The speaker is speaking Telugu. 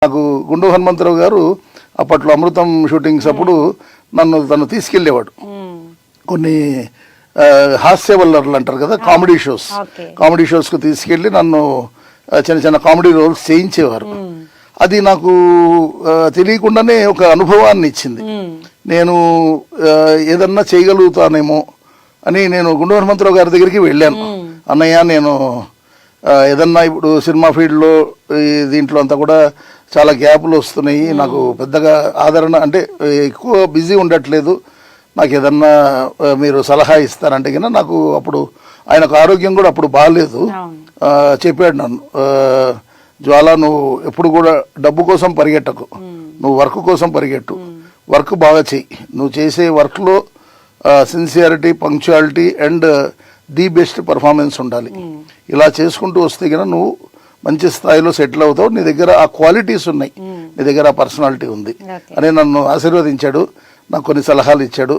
నాకు గుండు హనుమంతరావు గారు అప్పట్లో అమృతం షూటింగ్స్ అప్పుడు తను తీసుకెళ్లేవాడు కొన్ని హాస్యవల్లర్లు అంటారు కదా, కామెడీ షోస్కు తీసుకెళ్లి నన్ను చిన్న చిన్న కామెడీ రోల్స్ చేయించేవారు. అది నాకు తెలియకుండానే ఒక అనుభవాన్ని ఇచ్చింది. నేను ఏదన్నా చేయగలుగుతానేమో అని నేను గుండు హనుమంతరావు గారి దగ్గరికి వెళ్ళాను. అన్నయ్య, నేను ఏదన్నా ఇప్పుడు సినిమా ఫీల్డ్లో దీంట్లో అంతా కూడా చాలా గ్యాపులు వస్తున్నాయి, నాకు పెద్దగా ఆదరణ అంటే ఎక్కువ బిజీ ఉండట్లేదు, నాకు ఏదన్నా మీరు సలహా ఇస్తారంటే కన్నా నాకు అప్పుడు ఆయనకు ఆరోగ్యం కూడా అప్పుడు బాగాలేదు. చెప్పాడు నన్ను, జ్వాల, నువ్వు ఎప్పుడు కూడా డబ్బు కోసం పరిగెట్టకు, నువ్వు వర్క్ కోసం పరిగెట్టు, వర్క్ బాగా చెయ్యి, నువ్వు చేసే వర్క్లో sincerity, punctuality and the best performance ఉండాలి. ఇలా చేసుకుంటూ వస్తే కనుక నువ్వు మంచి స్థాయిలో సెటిల్ అవుతావు, నీ దగ్గర ఆ క్వాలిటీస్ ఉన్నాయి, నీ దగ్గర ఆ పర్సనాలిటీ ఉంది అని నన్ను ఆశీర్వదించాడు. నాకు కొన్ని సలహాలు ఇచ్చాడు.